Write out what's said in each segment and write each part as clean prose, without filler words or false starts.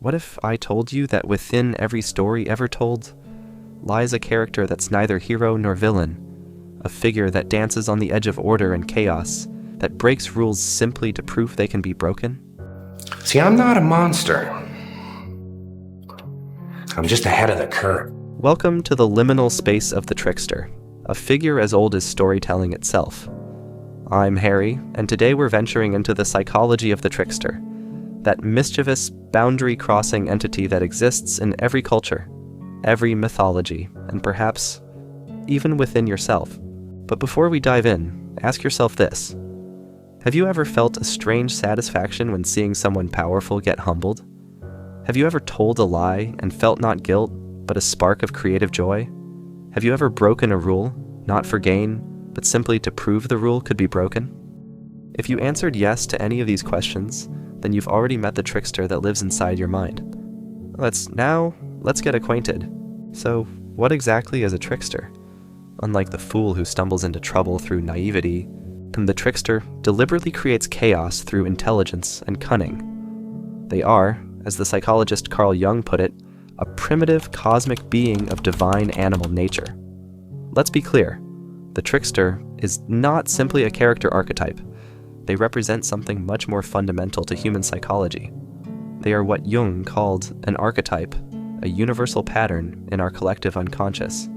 What if I told you that within every story ever told lies a character that's neither hero nor villain, a figure that dances on the edge of order and chaos, that breaks rules simply to prove they can be broken? See, I'm not a monster. I'm just ahead of the curve. Welcome to the liminal space of the Trickster, a figure as old as storytelling itself. I'm Harry, and today we're venturing into the psychology of the Trickster, that mischievous, boundary-crossing entity that exists in every culture, every mythology, and perhaps even within yourself. But before we dive in, ask yourself this. Have you ever felt a strange satisfaction when seeing someone powerful get humbled? Have you ever told a lie and felt not guilt, but a spark of creative joy? Have you ever broken a rule, not for gain, but simply to prove the rule could be broken? If you answered yes to any of these questions, then you've already met the trickster that lives inside your mind. Let's get acquainted. So, what exactly is a trickster? Unlike the fool who stumbles into trouble through naivety, the trickster deliberately creates chaos through intelligence and cunning. They are, as the psychologist Carl Jung put it, a primitive cosmic being of divine animal nature. Let's be clear, the trickster is not simply a character archetype. They represent something much more fundamental to human psychology. They are what Jung called an archetype, a universal pattern in our collective unconscious.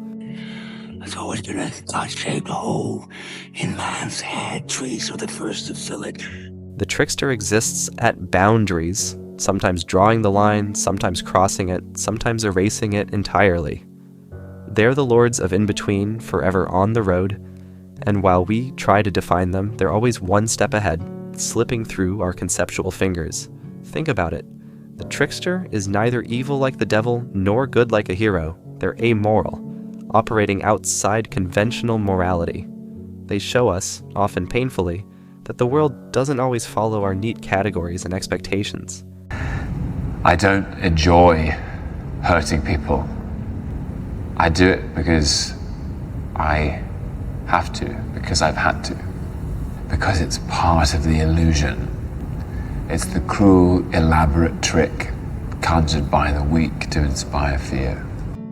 There's always been a God-shaped hole in man's head, trees are the first to fill it. The trickster exists at boundaries, sometimes drawing the line, sometimes crossing it, sometimes erasing it entirely. They're the lords of in-between, forever on the road, and while we try to define them, they're always one step ahead, slipping through our conceptual fingers. Think about it. The trickster is neither evil like the devil, nor good like a hero. They're amoral, operating outside conventional morality. They show us, often painfully, that the world doesn't always follow our neat categories and expectations. I don't enjoy hurting people. I do it because I have to, because I've had to, because it's part of the illusion. It's the cruel, elaborate trick conjured by the weak to inspire fear.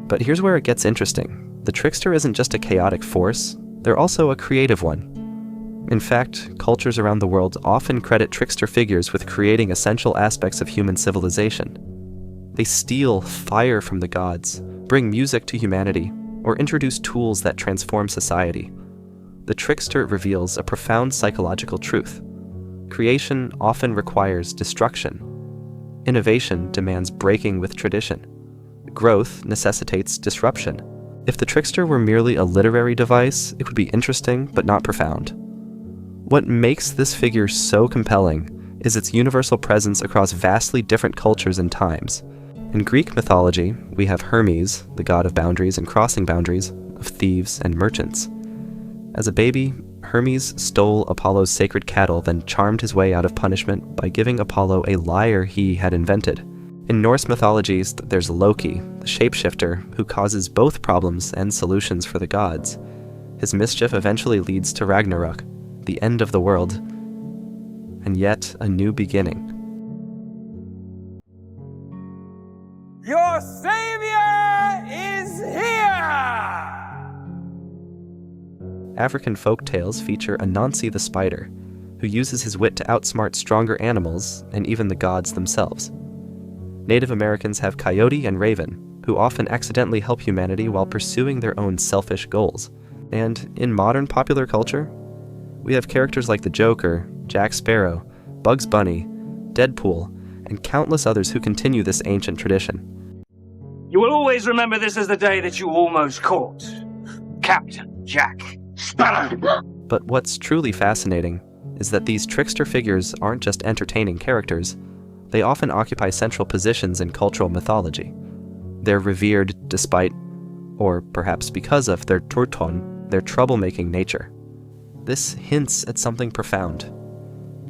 But here's where it gets interesting. The trickster isn't just a chaotic force, they're also a creative one. In fact, cultures around the world often credit trickster figures with creating essential aspects of human civilization. They steal fire from the gods, bring music to humanity, or introduce tools that transform society. The trickster reveals a profound psychological truth. Creation often requires destruction. Innovation demands breaking with tradition. Growth necessitates disruption. If the trickster were merely a literary device, it would be interesting but not profound. What makes this figure so compelling is its universal presence across vastly different cultures and times. In Greek mythology, we have Hermes, the god of boundaries and crossing boundaries, of thieves and merchants. As a baby, Hermes stole Apollo's sacred cattle, then charmed his way out of punishment by giving Apollo a lyre he had invented. In Norse mythologies, there's Loki, the shapeshifter, who causes both problems and solutions for the gods. His mischief eventually leads to Ragnarok, the end of the world, and yet a new beginning. Your savior is here! African folk tales feature Anansi the spider, who uses his wit to outsmart stronger animals and even the gods themselves. Native Americans have Coyote and Raven, who often accidentally help humanity while pursuing their own selfish goals. And in modern popular culture, we have characters like the Joker, Jack Sparrow, Bugs Bunny, Deadpool, and countless others who continue this ancient tradition. You will always remember this as the day that you almost caught Captain Jack Sparrow. But what's truly fascinating is that these trickster figures aren't just entertaining characters, they often occupy central positions in cultural mythology. They're revered despite, or perhaps because of, their turton, their troublemaking nature. This hints at something profound.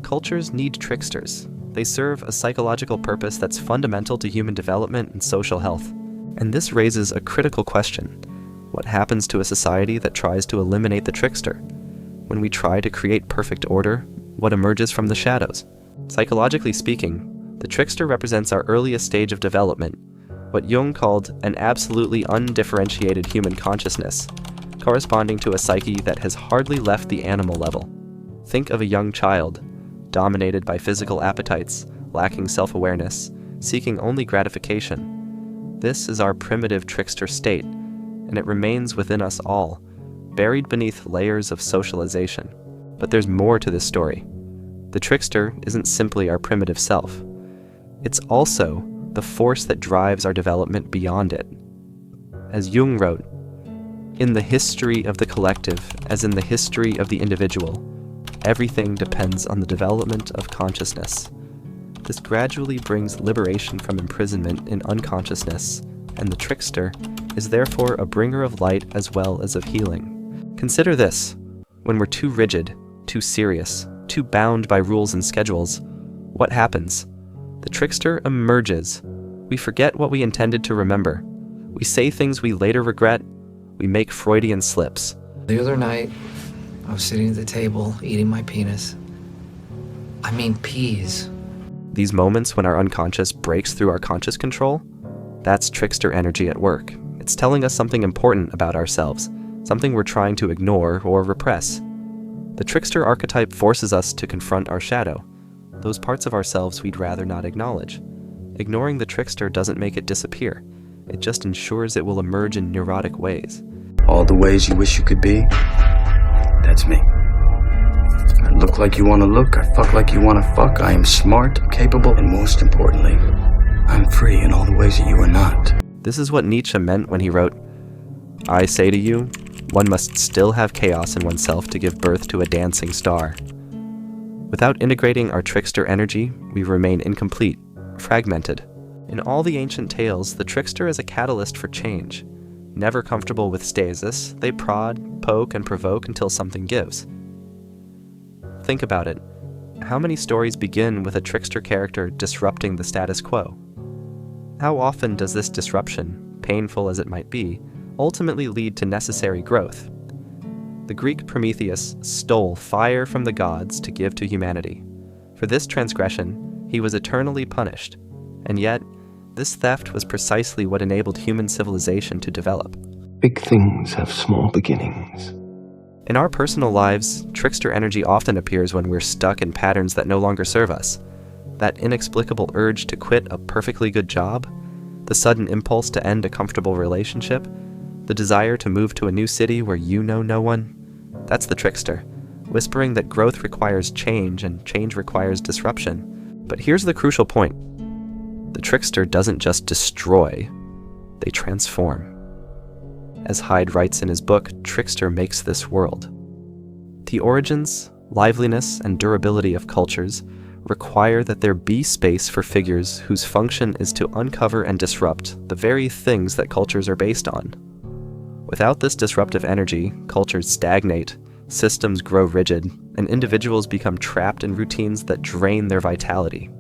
Cultures need tricksters. They serve a psychological purpose that's fundamental to human development and social health. And this raises a critical question. What happens to a society that tries to eliminate the trickster? When we try to create perfect order, what emerges from the shadows? Psychologically speaking, The trickster represents our earliest stage of development, what Jung called an absolutely undifferentiated human consciousness, corresponding to a psyche that has hardly left the animal level. Think of a young child, dominated by physical appetites, lacking self-awareness, seeking only gratification. This is our primitive trickster state, and it remains within us all, buried beneath layers of socialization. But there's more to this story. The trickster isn't simply our primitive self. It's also the force that drives our development beyond it. As Jung wrote, "In the history of the collective, as in the history of the individual, everything depends on the development of consciousness. This gradually brings liberation from imprisonment in unconsciousness, and the trickster is therefore a bringer of light as well as of healing." Consider this: when we're too rigid, too serious, too bound by rules and schedules, what happens? The trickster emerges. We forget what we intended to remember. We say things we later regret. We make Freudian slips. The other night, I was sitting at the table eating my penis. I mean peas. These moments when our unconscious breaks through our conscious control, that's trickster energy at work. It's telling us something important about ourselves, something we're trying to ignore or repress. The trickster archetype forces us to confront our shadow, those parts of ourselves we'd rather not acknowledge. Ignoring the trickster doesn't make it disappear. It just ensures it will emerge in neurotic ways. All the ways you wish you could be, that's me. I look like you want to look, I fuck like you want to fuck, I am smart, capable, and most importantly, I'm free in all the ways that you are not. This is what Nietzsche meant when he wrote, "I say to you, one must still have chaos in oneself to give birth to a dancing star." Without integrating our trickster energy, we remain incomplete, fragmented. In all the ancient tales, the trickster is a catalyst for change. Never comfortable with stasis, they prod, poke, and provoke until something gives. Think about it. How many stories begin with a trickster character disrupting the status quo? How often does this disruption, painful as it might be, ultimately lead to necessary growth? The Greek Prometheus stole fire from the gods to give to humanity. For this transgression, he was eternally punished, and yet, this theft was precisely what enabled human civilization to develop. Big things have small beginnings. In our personal lives, trickster energy often appears when we're stuck in patterns that no longer serve us. That inexplicable urge to quit a perfectly good job, the sudden impulse to end a comfortable relationship, the desire to move to a new city where you know no one. That's the trickster, whispering that growth requires change and change requires disruption. But here's the crucial point. The trickster doesn't just destroy, they transform. As Hyde writes in his book, Trickster Makes This World. The origins, liveliness, and durability of cultures require that there be space for figures whose function is to uncover and disrupt the very things that cultures are based on. Without this disruptive energy, cultures stagnate, systems grow rigid, and individuals become trapped in routines that drain their vitality.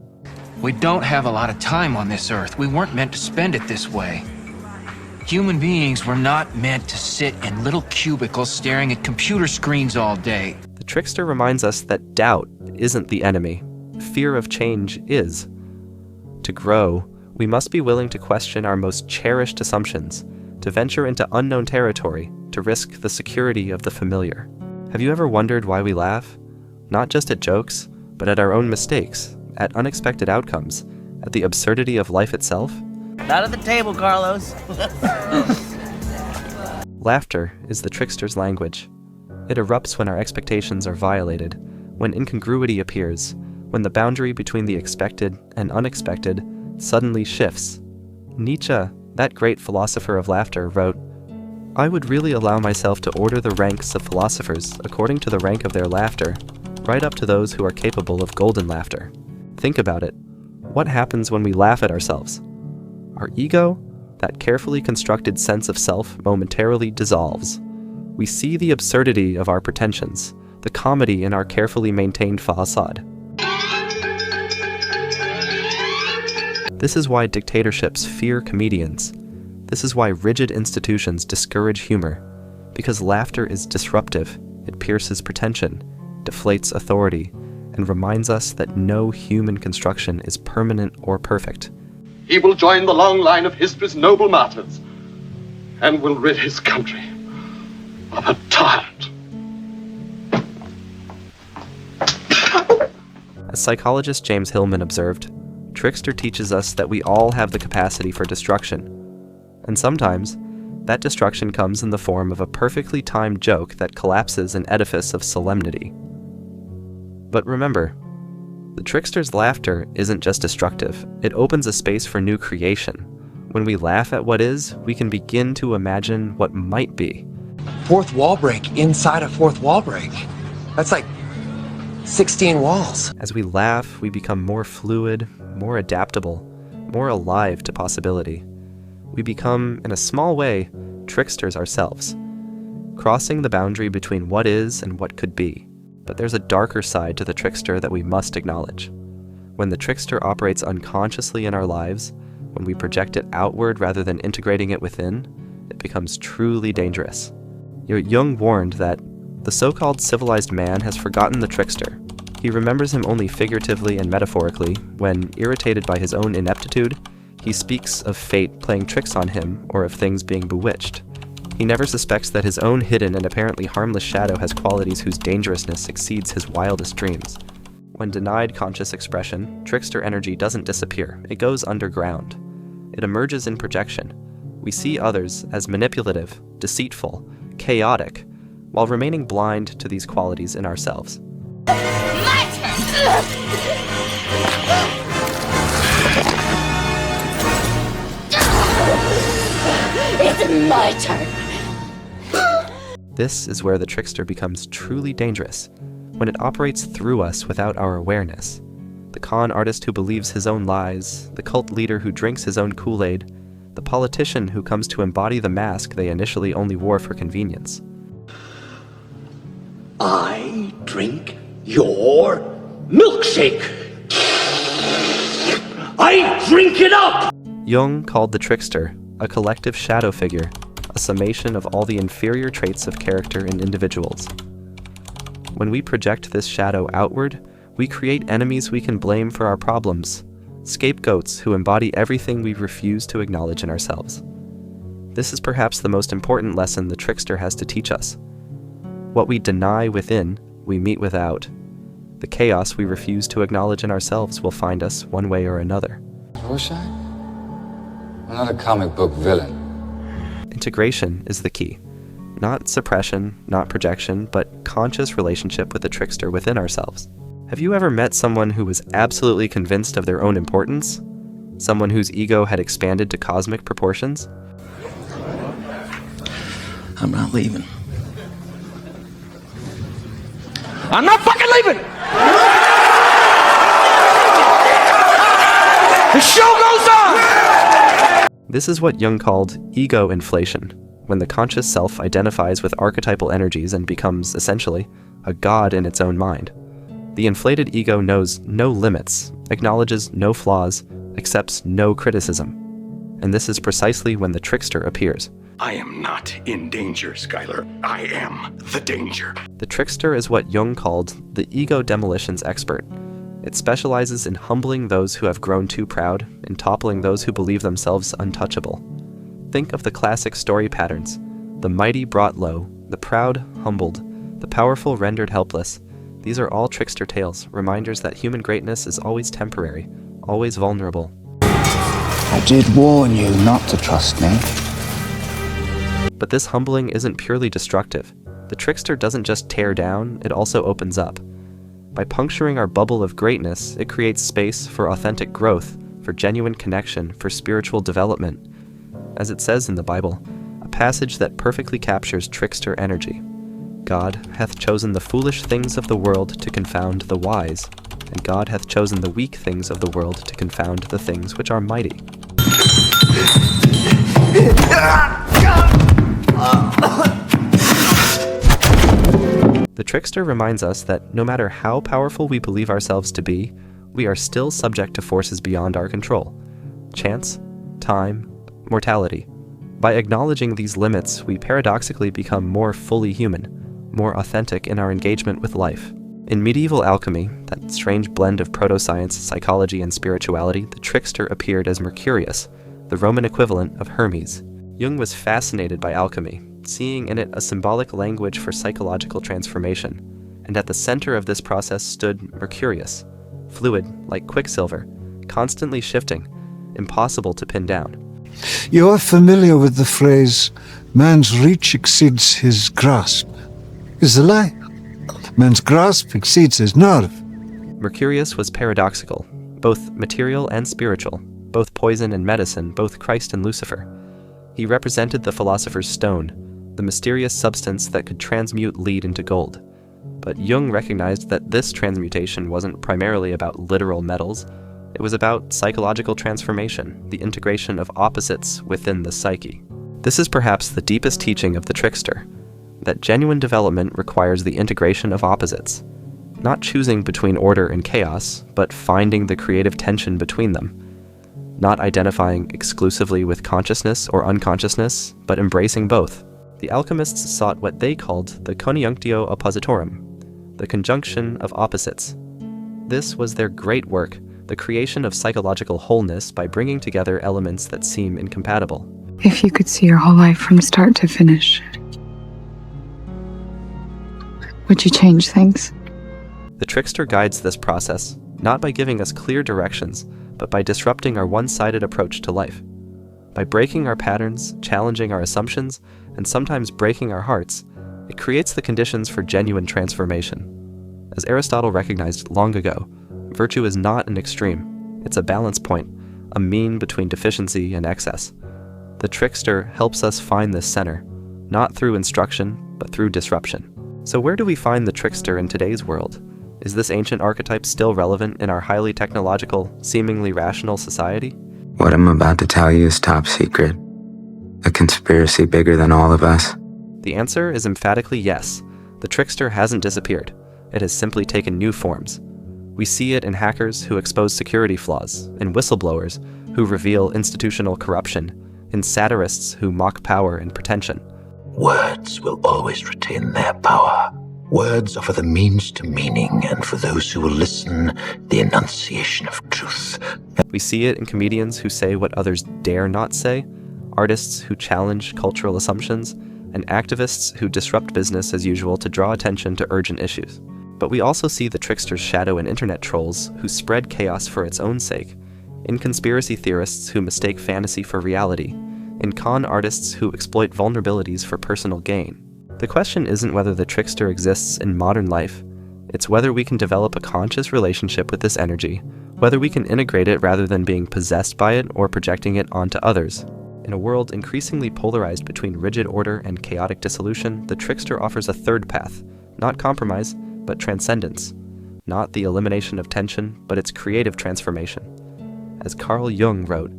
We don't have a lot of time on this earth. We weren't meant to spend it this way. Human beings were not meant to sit in little cubicles staring at computer screens all day. The trickster reminds us that doubt isn't the enemy. Fear of change is. To grow, we must be willing to question our most cherished assumptions, to venture into unknown territory, to risk the security of the familiar. Have you ever wondered why we laugh? Not just at jokes, but at our own mistakes, at unexpected outcomes, at the absurdity of life itself? Not at the table, Carlos. Laughter is the trickster's language. It erupts when our expectations are violated, when incongruity appears, when the boundary between the expected and unexpected suddenly shifts. Nietzsche, that great philosopher of laughter, wrote, "I would really allow myself to order the ranks of philosophers according to the rank of their laughter, right up to those who are capable of golden laughter." Think about it. What happens when we laugh at ourselves? Our ego, that carefully constructed sense of self, momentarily dissolves. We see the absurdity of our pretensions, the comedy in our carefully maintained facade. This is why dictatorships fear comedians. This is why rigid institutions discourage humor. Because laughter is disruptive, it pierces pretension, deflates authority, and reminds us that no human construction is permanent or perfect. He will join the long line of history's noble martyrs and will rid his country of a tyrant. As psychologist James Hillman observed, Trickster teaches us that we all have the capacity for destruction, and sometimes that destruction comes in the form of a perfectly timed joke that collapses an edifice of solemnity. But remember, the Trickster's laughter isn't just destructive, it opens a space for new creation. When we laugh at what is, we can begin to imagine what might be. Fourth wall break inside a fourth wall break. That's like 16 walls. As we laugh, we become more fluid, more adaptable, more alive to possibility. We become, in a small way, tricksters ourselves, crossing the boundary between what is and what could be. But there's a darker side to the trickster that we must acknowledge. When the trickster operates unconsciously in our lives, when we project it outward rather than integrating it within, it becomes truly dangerous. Jung warned that the so-called civilized man has forgotten the trickster. He remembers him only figuratively and metaphorically when, irritated by his own ineptitude, he speaks of fate playing tricks on him or of things being bewitched. He never suspects that his own hidden and apparently harmless shadow has qualities whose dangerousness exceeds his wildest dreams. When denied conscious expression, trickster energy doesn't disappear, it goes underground. It emerges in projection. We see others as manipulative, deceitful, chaotic, while remaining blind to these qualities in ourselves. My turn! It's my turn! This is where the trickster becomes truly dangerous, when it operates through us without our awareness. The con artist who believes his own lies, the cult leader who drinks his own Kool-Aid, the politician who comes to embody the mask they initially only wore for convenience. I drink your milkshake. I drink it up! Jung called the trickster a collective shadow figure, a summation of all the inferior traits of character in individuals. When we project this shadow outward, we create enemies we can blame for our problems, scapegoats who embody everything we refuse to acknowledge in ourselves. This is perhaps the most important lesson the trickster has to teach us. What we deny within, we meet without. The chaos we refuse to acknowledge in ourselves will find us one way or another. Rorschach? I'm not a comic book villain. Integration is the key. Not suppression, not projection, but conscious relationship with the trickster within ourselves. Have you ever met someone who was absolutely convinced of their own importance? Someone whose ego had expanded to cosmic proportions? I'm not leaving. I'm not fucking leaving! The show goes on! This is what Jung called ego inflation, when the conscious self identifies with archetypal energies and becomes, essentially, a god in its own mind. The inflated ego knows no limits, acknowledges no flaws, accepts no criticism. And this is precisely when the trickster appears. I am not in danger, Skylar. I am the danger. The trickster is what Jung called the ego demolitions expert. It specializes in humbling those who have grown too proud, in toppling those who believe themselves untouchable. Think of the classic story patterns: the mighty brought low, the proud humbled, the powerful rendered helpless. These are all trickster tales, reminders that human greatness is always temporary, always vulnerable. I did warn you not to trust me. But this humbling isn't purely destructive. The trickster doesn't just tear down, it also opens up. By puncturing our bubble of greatness, it creates space for authentic growth, for genuine connection, for spiritual development. As it says in the Bible, a passage that perfectly captures trickster energy. God hath chosen the foolish things of the world to confound the wise, and God hath chosen the weak things of the world to confound the things which are mighty. The trickster reminds us that no matter how powerful we believe ourselves to be, we are still subject to forces beyond our control. Chance, time, mortality. By acknowledging these limits, we paradoxically become more fully human, more authentic in our engagement with life. In medieval alchemy, that strange blend of proto-science, psychology, and spirituality, the trickster appeared as Mercurius, the Roman equivalent of Hermes. Jung was fascinated by alchemy, seeing in it a symbolic language for psychological transformation, and at the center of this process stood Mercurius, fluid like quicksilver, constantly shifting, impossible to pin down. You are familiar with the phrase, man's reach exceeds his grasp. Is a lie. Man's grasp exceeds his nerve. Mercurius was paradoxical, both material and spiritual, both poison and medicine, both Christ and Lucifer. He represented the philosopher's stone, the mysterious substance that could transmute lead into gold. But Jung recognized that this transmutation wasn't primarily about literal metals. It was about psychological transformation, the integration of opposites within the psyche. This is perhaps the deepest teaching of the trickster, that genuine development requires the integration of opposites, not choosing between order and chaos, but finding the creative tension between them, not identifying exclusively with consciousness or unconsciousness, but embracing both. The alchemists sought what they called the conjunctio oppositorum, the conjunction of opposites. This was their great work, the creation of psychological wholeness by bringing together elements that seem incompatible. If you could see your whole life from start to finish, would you change things? The trickster guides this process, not by giving us clear directions, but by disrupting our one-sided approach to life. By breaking our patterns, challenging our assumptions, and sometimes breaking our hearts, it creates the conditions for genuine transformation. As Aristotle recognized long ago, virtue is not an extreme. It's a balance point, a mean between deficiency and excess. The trickster helps us find this center, not through instruction, but through disruption. So where do we find the trickster in today's world? Is this ancient archetype still relevant in our highly technological, seemingly rational society? What I'm about to tell you is top secret. A conspiracy bigger than all of us. The answer is emphatically yes. The trickster hasn't disappeared. It has simply taken new forms. We see it in hackers who expose security flaws, in whistleblowers who reveal institutional corruption, in satirists who mock power and pretension. Words will always retain their power. Words are for the means to meaning, and for those who will listen, the enunciation of truth. We see it in comedians who say what others dare not say, artists who challenge cultural assumptions, and activists who disrupt business as usual to draw attention to urgent issues. But we also see the trickster's shadow in internet trolls who spread chaos for its own sake, in conspiracy theorists who mistake fantasy for reality, in con artists who exploit vulnerabilities for personal gain. The question isn't whether the trickster exists in modern life, it's whether we can develop a conscious relationship with this energy, whether we can integrate it rather than being possessed by it or projecting it onto others. In a world increasingly polarized between rigid order and chaotic dissolution, the trickster offers a third path, not compromise, but transcendence, not the elimination of tension, but its creative transformation. As Carl Jung wrote,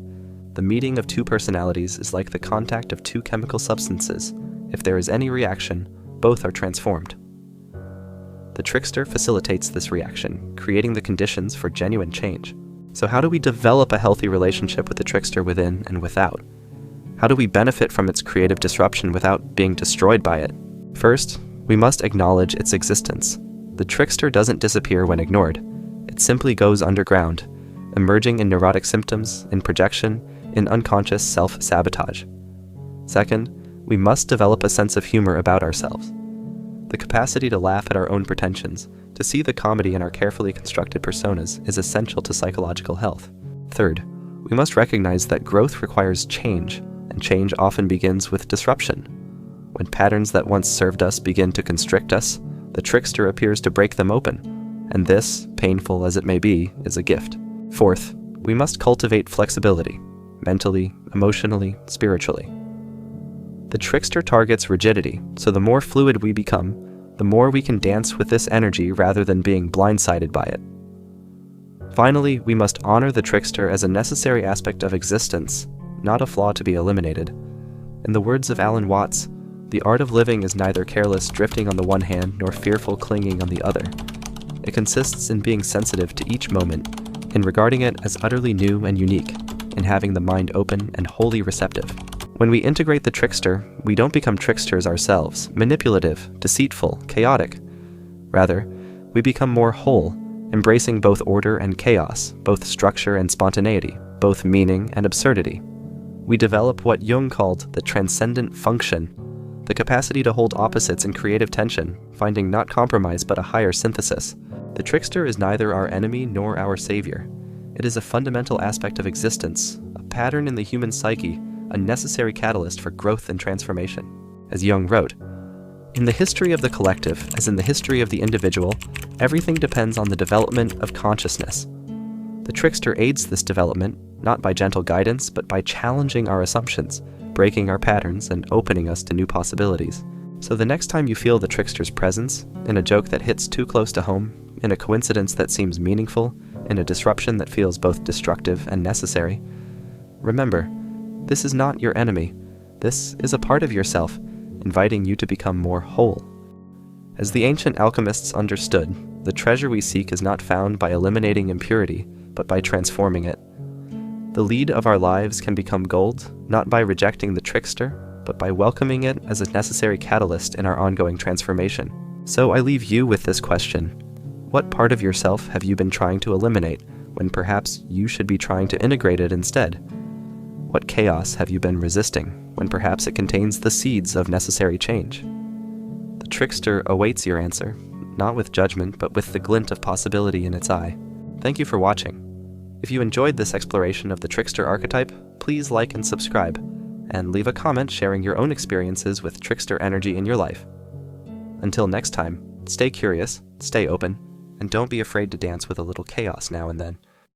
the meeting of two personalities is like the contact of two chemical substances. If there is any reaction, both are transformed. The trickster facilitates this reaction, creating the conditions for genuine change. So how do we develop a healthy relationship with the trickster within and without? How do we benefit from its creative disruption without being destroyed by it? First, we must acknowledge its existence. The trickster doesn't disappear when ignored. It simply goes underground, emerging in neurotic symptoms, in projection, in unconscious self-sabotage. Second, we must develop a sense of humor about ourselves. The capacity to laugh at our own pretensions, to see the comedy in our carefully constructed personas, is essential to psychological health. Third, we must recognize that growth requires change, and change often begins with disruption. When patterns that once served us begin to constrict us, the trickster appears to break them open, and this, painful as it may be, is a gift. Fourth, we must cultivate flexibility, mentally, emotionally, spiritually. The trickster targets rigidity, so the more fluid we become, the more we can dance with this energy rather than being blindsided by it. Finally, we must honor the trickster as a necessary aspect of existence, not a flaw to be eliminated. In the words of Alan Watts, the art of living is neither careless drifting on the one hand nor fearful clinging on the other. It consists in being sensitive to each moment, in regarding it as utterly new and unique, in having the mind open and wholly receptive. When we integrate the trickster, we don't become tricksters ourselves, manipulative, deceitful, chaotic. Rather, We become more whole, embracing both order and chaos, both structure and spontaneity, both meaning and absurdity. We develop what Jung called the transcendent function, the capacity to hold opposites in creative tension, finding not compromise but a higher synthesis. The trickster is neither our enemy nor our savior. It is a fundamental aspect of existence, a pattern in the human psyche, a necessary catalyst for growth and transformation. As Jung wrote, "In the history of the collective, as in the history of the individual, everything depends on the development of consciousness. The trickster aids this development, not by gentle guidance, but by challenging our assumptions, breaking our patterns, and opening us to new possibilities. So the next time you feel the trickster's presence, in a joke that hits too close to home, in a coincidence that seems meaningful, in a disruption that feels both destructive and necessary, remember, this is not your enemy. This is a part of yourself, inviting you to become more whole." As the ancient alchemists understood, the treasure we seek is not found by eliminating impurity, but by transforming it. The lead of our lives can become gold, not by rejecting the trickster, but by welcoming it as a necessary catalyst in our ongoing transformation. So I leave you with this question. What part of yourself have you been trying to eliminate, when perhaps you should be trying to integrate it instead? What chaos have you been resisting, when perhaps it contains the seeds of necessary change? The trickster awaits your answer, not with judgment, but with the glint of possibility in its eye. Thank you for watching. If you enjoyed this exploration of the trickster archetype, please like and subscribe, and leave a comment sharing your own experiences with trickster energy in your life. Until next time, stay curious, stay open, and don't be afraid to dance with a little chaos now and then.